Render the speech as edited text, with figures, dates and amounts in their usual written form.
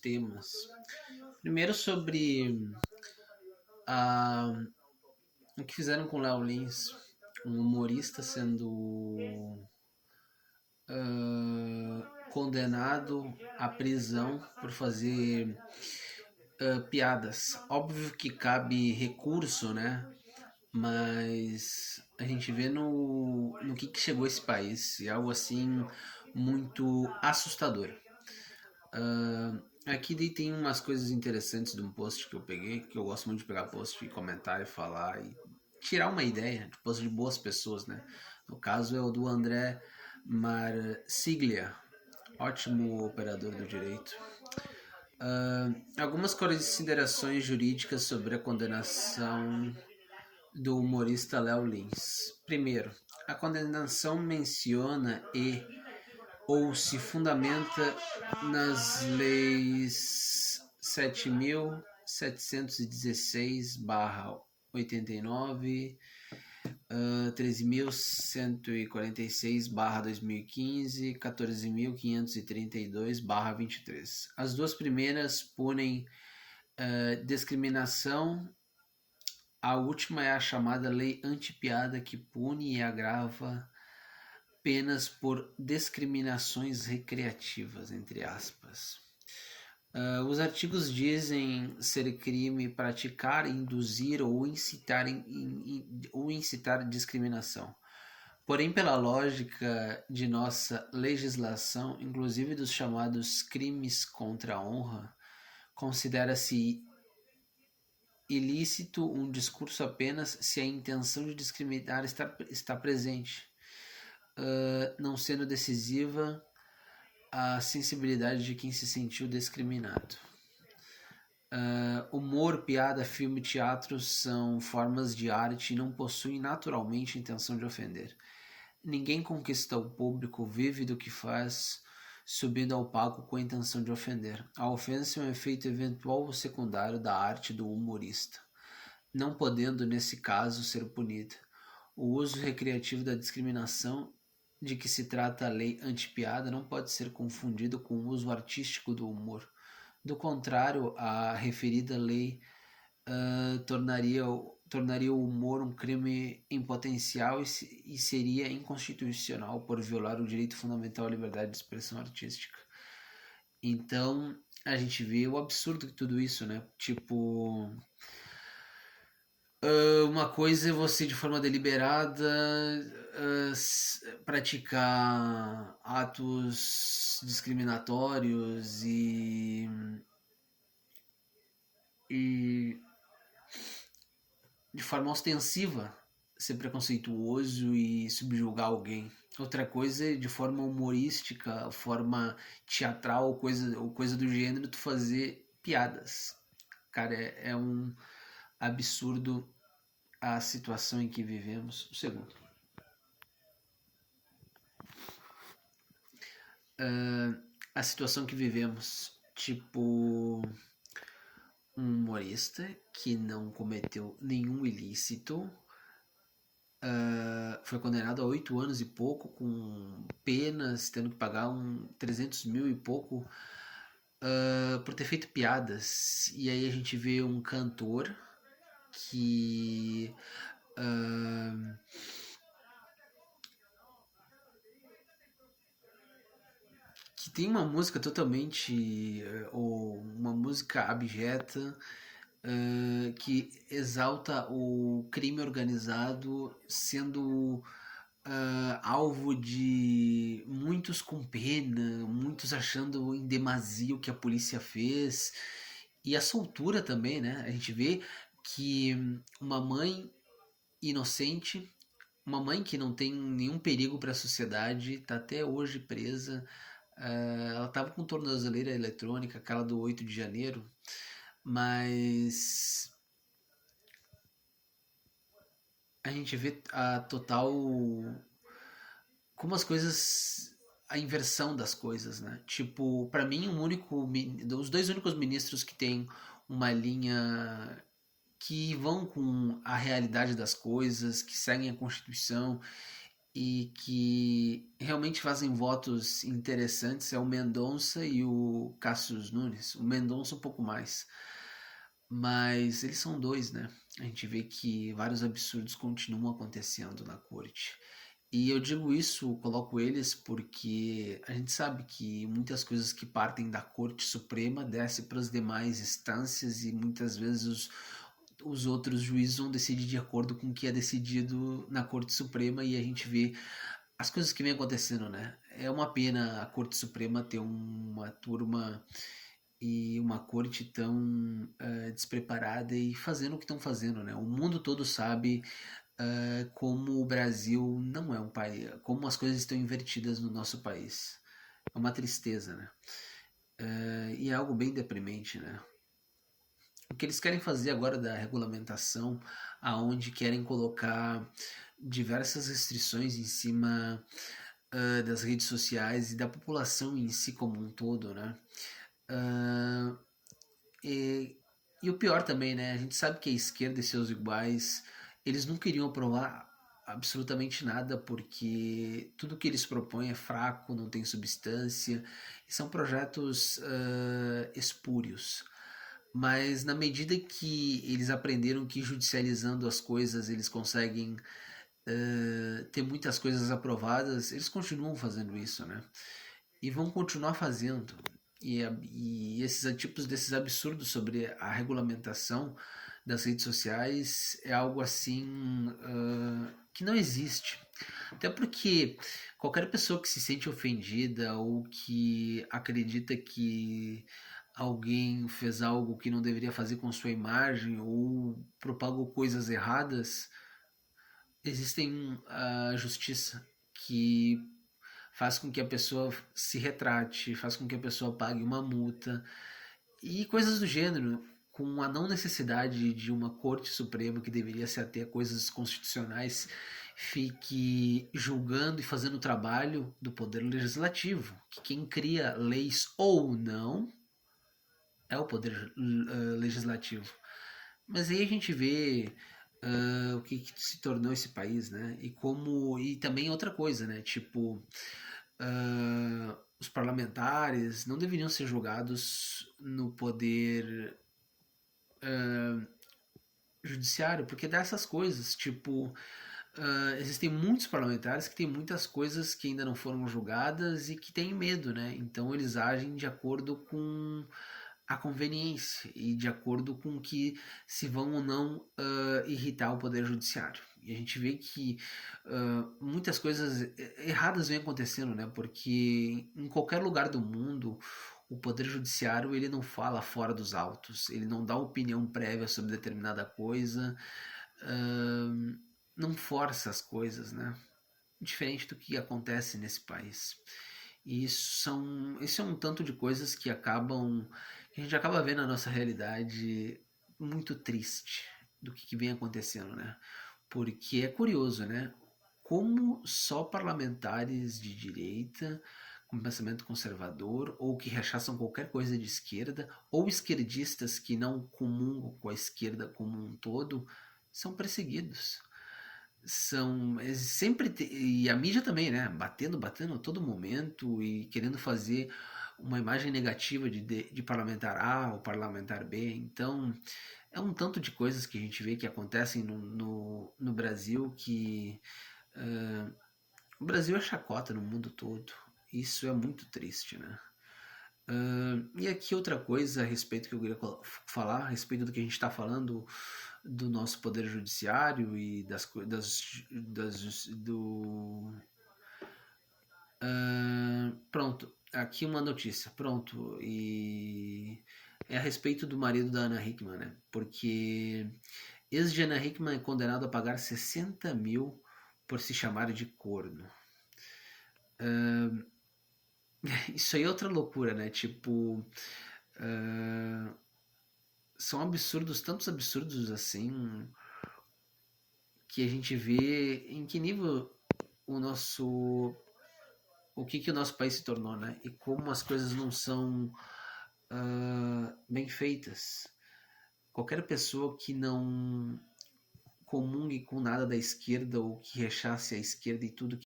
temas. Primeiro sobre o que fizeram com o Léo Lins, um humorista sendo condenado à prisão por fazer piadas. Óbvio que cabe recurso, né? Mas a gente vê no que chegou esse país. É algo assim muito assustador. Aqui daí tem umas coisas interessantes de um post que eu peguei, que eu gosto muito de pegar post e comentar e falar e tirar uma ideia de post de boas pessoas, né? No caso é o do André Marsiglia, ótimo operador do direito. Algumas considerações jurídicas sobre a condenação do humorista Léo Lins. Primeiro, a condenação menciona ou se fundamenta nas leis 7.716/89, 13.146/2015, 14.532/23. As duas primeiras punem discriminação. A última é a chamada Lei Antipiada, que pune e agrava penas por discriminações recreativas, entre aspas. Os artigos dizem ser crime praticar, induzir ou incitar discriminação. Porém, pela lógica de nossa legislação, inclusive dos chamados crimes contra a honra, considera-se ilícito um discurso apenas se a intenção de discriminar está presente, não sendo decisiva a sensibilidade de quem se sentiu discriminado. Humor, piada, filme e teatro são formas de arte e não possuem naturalmente intenção de ofender. Ninguém conquista o público, vive do que faz, subindo ao palco com a intenção de ofender. A ofensa é um efeito eventual ou secundário da arte do humorista, não podendo, nesse caso, ser punida. O uso recreativo da discriminação de que se trata a lei antipiada não pode ser confundido com o uso artístico do humor. Do contrário, a referida lei tornaria o humor um crime em potencial e seria inconstitucional por violar o direito fundamental à liberdade de expressão artística. Então, a gente vê o absurdo de tudo isso, né? Tipo, uma coisa é você de forma deliberada praticar atos discriminatórios e de forma ostensiva ser preconceituoso e subjugar alguém. Outra coisa é de forma humorística, forma teatral ou coisa do gênero, tu fazer piadas. Cara, é um absurdo a situação em que vivemos. Um segundo. A situação que vivemos, tipo, um humorista que não cometeu nenhum ilícito, foi condenado a 8 anos e pouco, com penas, tendo que pagar 300 mil e pouco por ter feito piadas. E aí a gente vê um cantor que tem uma música totalmente, ou uma música abjeta, que exalta o crime organizado, sendo alvo de muitos com pena, muitos achando em demasia o que a polícia fez, e a soltura também, né? A gente vê que uma mãe inocente, uma mãe que não tem nenhum perigo para a sociedade, está até hoje presa. Ela estava com tornozeleira eletrônica, aquela do 8 de janeiro, mas a gente vê a total, como as coisas, a inversão das coisas, né? Tipo, para mim, os dois únicos ministros que têm uma linha que vão com a realidade das coisas, que seguem a Constituição e que realmente fazem votos interessantes é o Mendonça e o Cassius Nunes. O Mendonça um pouco mais, mas eles são dois, né? A gente vê que vários absurdos continuam acontecendo na corte. E eu digo isso, coloco eles porque a gente sabe que muitas coisas que partem da Corte Suprema descem para as demais instâncias e muitas vezes os outros juízes vão decidir de acordo com o que é decidido na Corte Suprema e a gente vê as coisas que vem acontecendo, né? É uma pena a Corte Suprema ter uma turma e uma corte tão despreparada e fazendo o que estão fazendo, né? O mundo todo sabe como o Brasil não é um país, como as coisas estão invertidas no nosso país. É uma tristeza, né? E é algo bem deprimente, né? O que eles querem fazer agora da regulamentação, aonde querem colocar diversas restrições em cima das redes sociais e da população em si como um todo, né? Uh, e, e o pior também, né? A gente sabe que a esquerda e seus iguais, eles não queriam aprovar absolutamente nada porque tudo que eles propõem é fraco, não tem substância e são projetos espúrios. Mas na medida que eles aprenderam que judicializando as coisas eles conseguem ter muitas coisas aprovadas, eles continuam fazendo isso, né? E vão continuar fazendo. E esses tipos desses absurdos sobre a regulamentação das redes sociais é algo assim que não existe. Até porque qualquer pessoa que se sente ofendida ou que acredita que alguém fez algo que não deveria fazer com sua imagem ou propagou coisas erradas, existem a justiça que faz com que a pessoa se retrate, faz com que a pessoa pague uma multa e coisas do gênero, com a não necessidade de uma Corte Suprema que deveria se ater a coisas constitucionais, fique julgando e fazendo o trabalho do Poder Legislativo, que quem cria leis ou não é o Poder Legislativo. Mas aí a gente vê o que se tornou esse país, né? E como. E também outra coisa, né? Tipo, os parlamentares não deveriam ser julgados no poder judiciário, porque dá essas coisas, tipo, existem muitos parlamentares que têm muitas coisas que ainda não foram julgadas e que têm medo, né? Então eles agem de acordo com a conveniência e de acordo com que se vão ou não irritar o poder judiciário. E a gente vê que muitas coisas erradas vêm acontecendo, né? Porque em qualquer lugar do mundo o poder judiciário ele não fala fora dos autos, ele não dá opinião prévia sobre determinada coisa, não força as coisas, né? Diferente do que acontece nesse país. E isso é um tanto de coisas que acabam, que a gente acaba vendo a nossa realidade muito triste do que vem acontecendo, né? Porque é curioso, né? Como só parlamentares de direita, com pensamento conservador, ou que rechaçam qualquer coisa de esquerda, ou esquerdistas que não comungam com a esquerda como um todo, são perseguidos. E a mídia também, né? Batendo a todo momento e querendo fazer uma imagem negativa de parlamentar A ou parlamentar B. Então, é um tanto de coisas que a gente vê que acontecem no Brasil que o Brasil é chacota no mundo todo. Isso é muito triste, né? E aqui outra coisa a respeito que eu queria falar, a respeito do que a gente está falando do nosso poder judiciário e pronto, aqui uma notícia, pronto, e é a respeito do marido da Ana Hickman, né? Porque ex de Ana Hickman é condenado a pagar 60 mil por se chamar de corno. Isso aí é outra loucura, né? Tipo, são absurdos, tantos absurdos assim, que a gente vê em que nível o que o nosso país se tornou, né? E como as coisas não são bem feitas. Qualquer pessoa que não comungue com nada da esquerda ou que rechace a esquerda e tudo